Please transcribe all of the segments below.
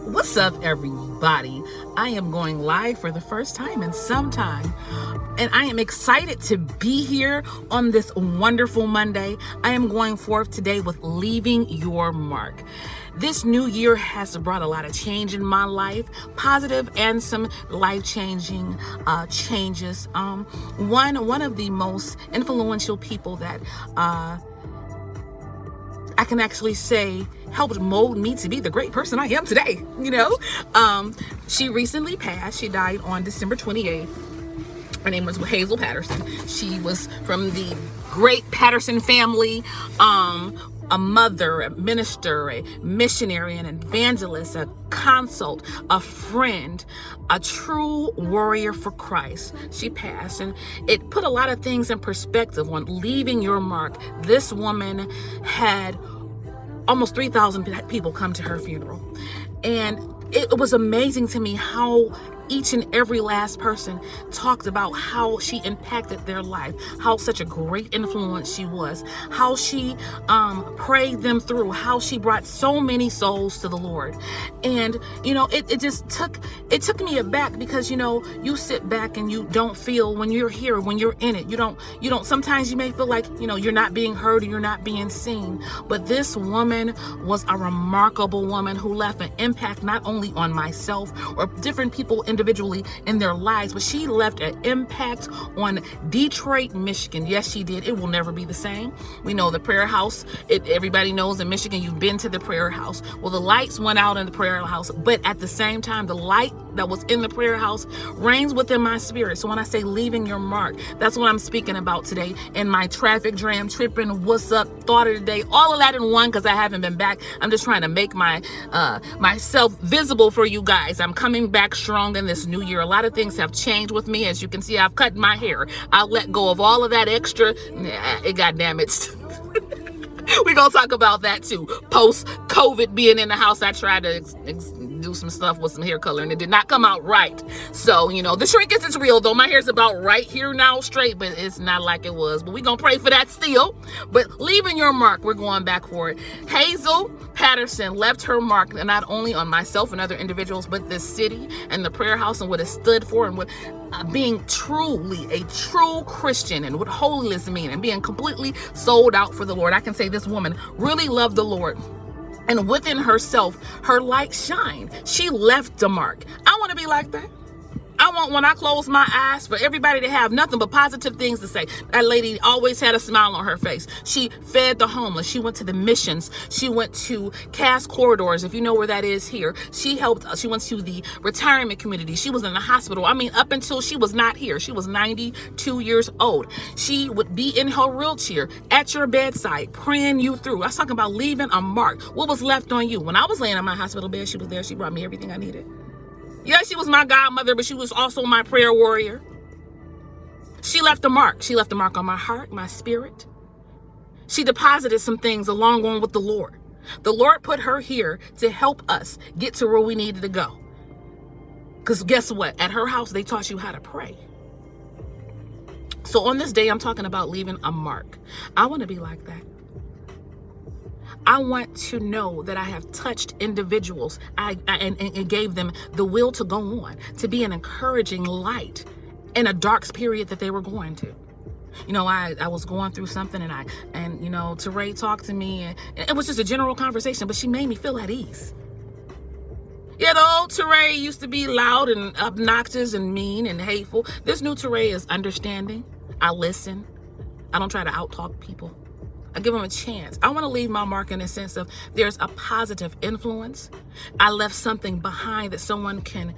What's up, everybody? I am going live for the first time in some time, and I am excited to be here on this wonderful Monday. I am going forth today with leaving your mark. This new year has brought a lot of change in my life, positive and some life-changing changes. One of the most influential people that I can actually say helped mold me to be the great person I am today. She recently passed. She died on December 28th. Her name was Hazel Patterson. She was from the great Patterson family, a mother, a minister, a missionary, an evangelist, a consult, a friend, a true warrior for Christ. She passed, and it put a lot of things in perspective on leaving your mark. This woman had almost 3,000 people come to her funeral, and it was amazing to me how each and every last person talked about how she impacted their life, how such a great influence she was, how she prayed them through, how she brought so many souls to the Lord. And it just took me aback, because you sit back and you don't feel, when you're here, when you're in it, you don't sometimes you may feel like you're not being heard or you're not being seen. But this woman was a remarkable woman who left an impact not only on myself or different people individually in their lives, but she left an impact on Detroit, Michigan. Yes, she did. It will never be the same. We know the prayer house. Everybody knows in Michigan, you've been to the prayer house. Well, the lights went out in the prayer house, but at the same time, the light that was in the prayer house reigns within my spirit. So when I say leaving your mark, that's what I'm speaking about today. In my traffic jam, tripping, what's up, thought of the day, all of that in one, because I haven't been back. I'm just trying to make myself visible for you guys. I'm coming back strong in this new year. A lot of things have changed with me. As you can see, I've cut my hair. I let go of all of that extra. It got damaged. We're going to talk about that too. Post-COVID, being in the house, I tried to do some stuff with some hair color, and it did not come out right. So, the shrinkage is real, though. My hair's about right here now, straight, but it's not like it was. But we're going to pray for that still. But leaving your mark, we're going back for it. Hazel Patterson left her mark not only on myself and other individuals, but this city and the prayer house and what it stood for, and what being truly a true Christian and what holiness means, and being completely sold out for the Lord. I can say this woman really loved the Lord. And within herself, her light shined. She left a mark. I want to be like that. I want, when I close my eyes, for everybody to have nothing but positive things to say. That lady always had a smile on her face. She fed the homeless. She went to the missions. She went to Cass Corridors, if you know where that is here. She went to the retirement community. She was in the hospital. Up until she was not here. She was 92 years old. She would be in her wheelchair at your bedside, praying you through. I was talking about leaving a mark. What was left on you? When I was laying in my hospital bed, she was there. She brought me everything I needed. Yeah, she was my godmother, but she was also my prayer warrior. She left a mark. She left a mark on my heart, my spirit. She deposited some things along with the Lord. The Lord put her here to help us get to where we needed to go. Because guess what? At her house, they taught you how to pray. So on this day, I'm talking about leaving a mark. I want to be like that. I want to know that I have touched individuals and gave them the will to go on, to be an encouraging light in a dark period that they were going to. I was going through something, and Teray talked to me, and it was just a general conversation, but she made me feel at ease. Yeah, the old Teray used to be loud and obnoxious and mean and hateful. This new Teray is understanding. I listen. I don't try to out-talk people. I give them a chance. I want to leave my mark in the sense of there's a positive influence. I left something behind that someone can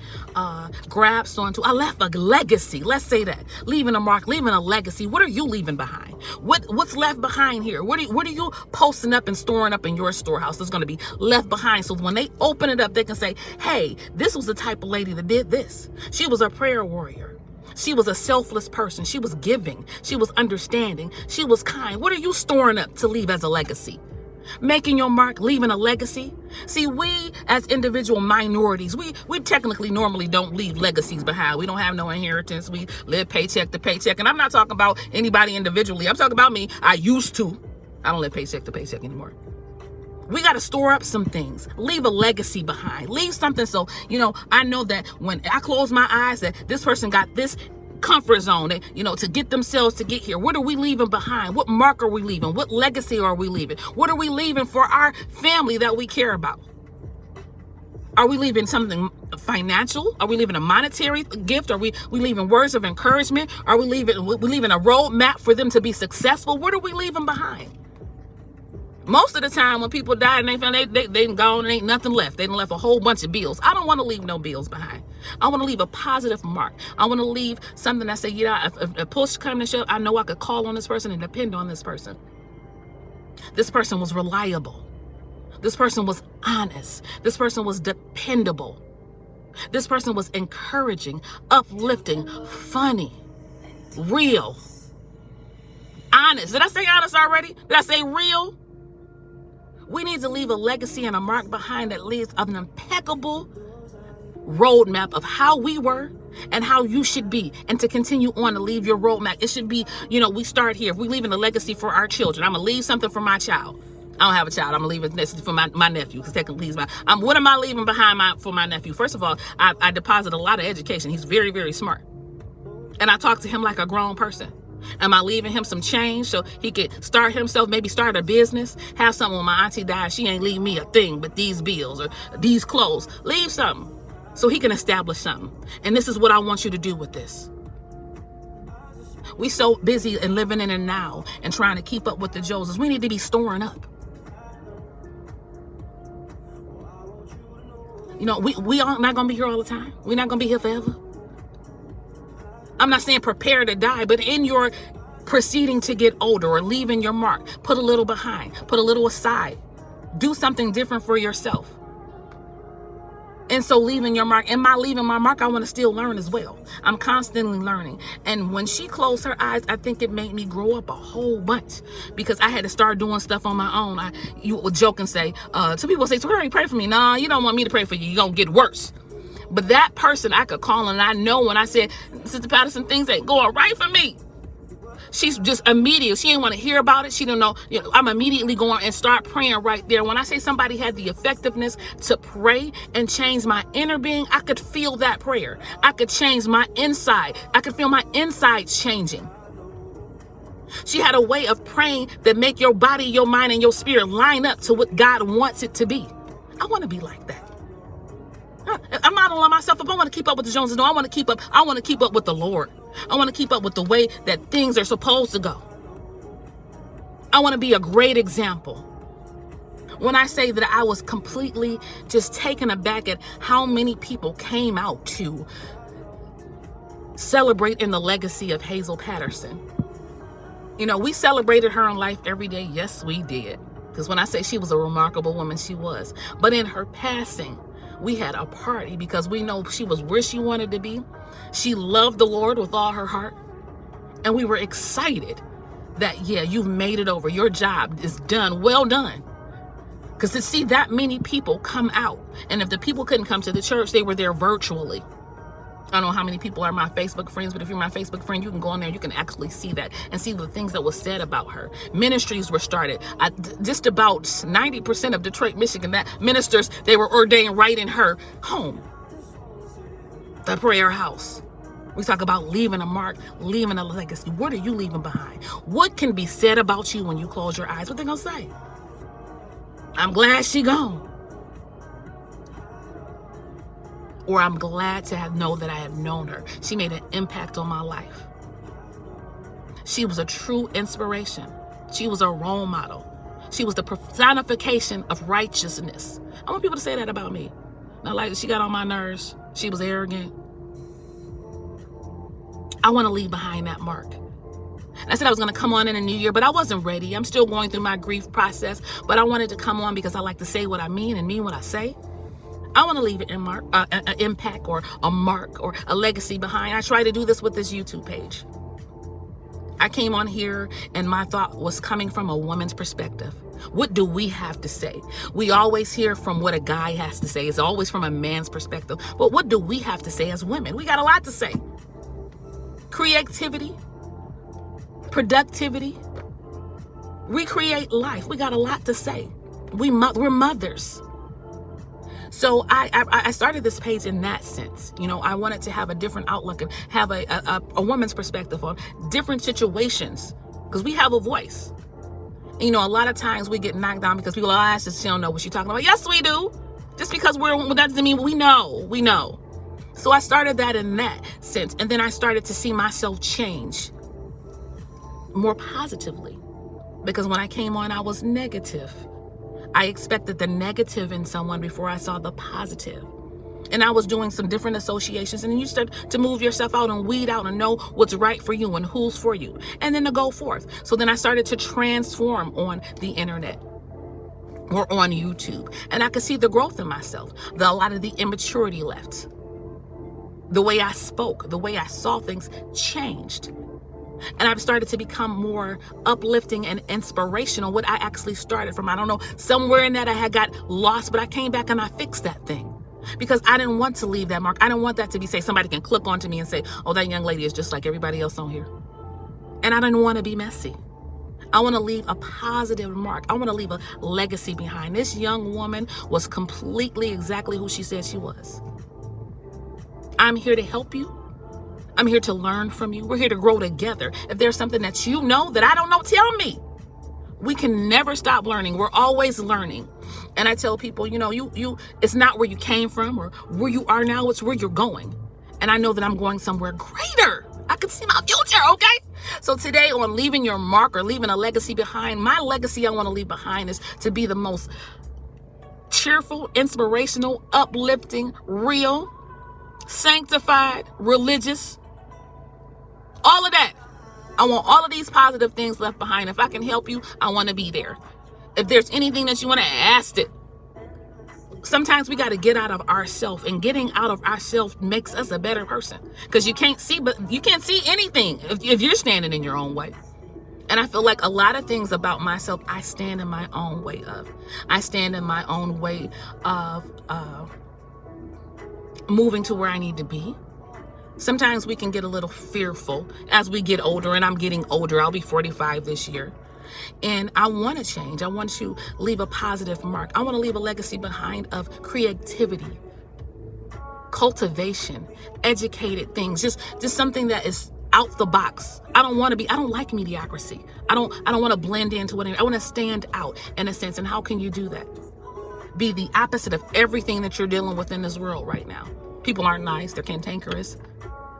grasp onto. I left a legacy. Let's say that. Leaving a mark, leaving a legacy. What are you leaving behind? What's left behind here? What are you posting up and storing up in your storehouse that's going to be left behind? So when they open it up, they can say, hey, this was the type of lady that did this. She was a prayer warrior. She was a selfless person. She was giving. She was understanding. She was kind. What are you storing up to leave as a legacy? Making your mark, leaving a legacy. See, we as individual minorities, we technically normally don't leave legacies behind. We don't have no inheritance. We live paycheck to paycheck. And I'm not talking about anybody individually. I'm talking about me. I used to. I don't live paycheck to paycheck anymore. We got to store up some things, leave a legacy behind, leave something. So, I know that when I close my eyes that this person got this comfort zone, to get themselves to get here. What are we leaving behind? What mark are we leaving? What legacy are we leaving? What are we leaving for our family that we care about? Are we leaving something financial? Are we leaving a monetary gift? Are we leaving words of encouragement? Are we leaving a roadmap for them to be successful? What are we leaving behind? Most of the time when people die and they gone and ain't nothing left. They done left a whole bunch of bills. I don't want to leave no bills behind. I want to leave a positive mark. I want to leave something that say, if push comes to shove, I know I could call on this person and depend on this person. This person was reliable. This person was honest. This person was dependable. This person was encouraging, uplifting, funny, real, honest. Did I say honest already? Did I say real? We need to leave a legacy and a mark behind that leaves an impeccable roadmap of how we were and how you should be, and to continue on to leave your roadmap. It should be, we start here. If we're leaving a legacy for our children, I'm going to leave something for my child. I don't have a child. I'm going to leave it for my nephew, because technically he's what am I leaving behind for my nephew? First of all, I deposit a lot of education. He's very, very smart. And I talk to him like a grown person. Am I leaving him some change so he could start himself, maybe start a business, have something? When my auntie died, she ain't leave me a thing but these bills or these clothes. Leave something so he can establish something. And this is what I want you to do with this. We so busy and living in the now and trying to keep up with the Joneses. We need to be storing up. We are not going to be here all the time. We're not going to be here forever. I'm not saying prepare to die, but in your proceeding to get older or leaving your mark, put a little behind, put a little aside, do something different for yourself. And so leaving your mark, am I leaving my mark? I want to still learn as well. I'm constantly learning. And when she closed her eyes, I think it made me grow up a whole bunch, because I had to start doing stuff on my own. You would joke and say, some people say, Tori, pray for me. No, you don't want me to pray for you. You're going to get worse. But that person I could call, and I know when I said, Sister Patterson, things ain't going right for me. She's just immediate. She didn't want to hear about it. She didn't know. I'm immediately going and start praying right there. When I say somebody had the effectiveness to pray and change my inner being, I could feel that prayer. I could change my inside. I could feel my insides changing. She had a way of praying that make your body, your mind, and your spirit line up to what God wants it to be. I want to be like that. I'm not allowing myself up. I want to keep up with the Joneses. No, I want to keep up. I want to keep up with the Lord. I want to keep up with the way that things are supposed to go. I want to be a great example. When I say that I was completely just taken aback at how many people came out to celebrate in the legacy of Hazel Patterson. We celebrated her in life every day. Yes, we did. Because when I say she was a remarkable woman, she was. But in her passing, we had a party because we know she was where she wanted to be. She loved the Lord with all her heart. And we were excited that, you've made it over. Your job is done. Well done. Because to see that many people come out, and if the people couldn't come to the church, they were there virtually. I don't know how many people are my Facebook friends, but if you're my Facebook friend, you can go on there, you can actually see that and see the things that was said about her. Ministries were started. Just about 90% of Detroit, Michigan, that ministers, they were ordained right in her home. The prayer house. We talk about leaving a mark, leaving a legacy. What are you leaving behind? What can be said about you when you close your eyes? What they gonna say? I'm glad she gone. Or I'm glad to know that I have known her. She made an impact on my life. She was a true inspiration. She was a role model. She was the personification of righteousness. I want people to say that about me. Not like she got on my nerves. She was arrogant. I want to leave behind that mark. I said I was going to come on in a new year, but I wasn't ready. I'm still going through my grief process, but I wanted to come on because I like to say what I mean and mean what I say. I want to leave an impact or a mark or a legacy behind. I try to do this with this YouTube page. I came on here and my thought was coming from a woman's perspective. What do we have to say? We always hear from what a guy has to say. It's always from a man's perspective. But what do we have to say as women? We got a lot to say. Creativity, productivity, recreate life. We got a lot to say. We're mothers. So I started this page in that sense. You know, I wanted to have a different outlook and have a woman's perspective on different situations, because we have a voice. You know, a lot of times we get knocked down because people are she don't know what she's talking about. Yes, we do. Just because that doesn't mean we know. So I started that in that sense. And then I started to see myself change more positively, because when I came on, I was negative. I expected the negative in someone before I saw the positive. And I was doing some different associations, and then you start to move yourself out and weed out and know what's right for you and who's for you, and then to go forth. So then I started to transform on the internet or on YouTube, and I could see the growth in myself. A lot of the immaturity left. The way I spoke, the way I saw things changed. And I've started to become more uplifting and inspirational. What I actually started from, I don't know, somewhere in that I had got lost, but I came back and I fixed that thing. Because I didn't want to leave that mark. I didn't want that to be, say, somebody can click onto me and say, oh, that young lady is just like everybody else on here. And I didn't want to be messy. I want to leave a positive mark. I want to leave a legacy behind. This young woman was completely exactly who she said she was. I'm here to help you. I'm here to learn from you. We're here to grow together. If there's something that you know that I don't know, tell me. We can never stop learning. We're always learning. And I tell people, you know, it's not where you came from or where you are now, it's where you're going. And I know that I'm going somewhere greater. I can see my future, okay? So today on leaving your mark or leaving a legacy behind, my legacy I want to leave behind is to be the most cheerful, inspirational, uplifting, real, sanctified, religious, all of that. I want all of these positive things left behind. If I can help you, I want to be there. If there's anything that you want to ask it. Sometimes we got to get out of ourselves, and getting out of ourselves makes us a better person, because you can't see anything if you're standing in your own way. And I feel like a lot of things about myself, I stand in my own way of. I stand in my own way of moving to where I need to be. Sometimes we can get a little fearful as we get older, and I'm getting older. I'll be 45 this year. And I want to change. I want to leave a positive mark. I want to leave a legacy behind of creativity, cultivation, educated things, just something that is out the box. I don't like mediocrity. I don't want to blend into whatever. I want to stand out in a sense. And how can you do that? Be the opposite of everything that you're dealing with in this world right now. People aren't nice. They're cantankerous,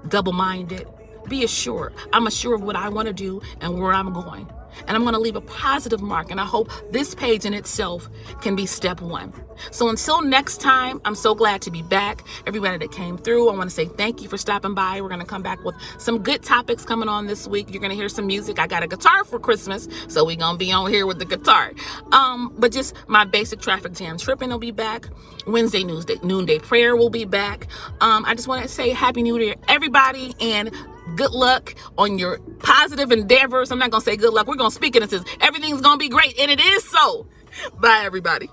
double-minded. Be assured. I'm assured of what I want to do and where I'm going. And I'm going to leave a positive mark. And I hope this page in itself can be step one. So until next time, I'm so glad to be back. Everybody that came through, I want to say thank you for stopping by. We're going to come back with some good topics coming on this week. You're going to hear some music. I got a guitar for Christmas, so we're going to be on here with the guitar. But just my basic traffic jam tripping will be back. Wednesday noonday prayer will be back. I just want to say Happy New Year, everybody, and good luck on your positive endeavors. I'm not going to say good luck. We're going to speak it and says everything's going to be great. And it is so. Bye, everybody.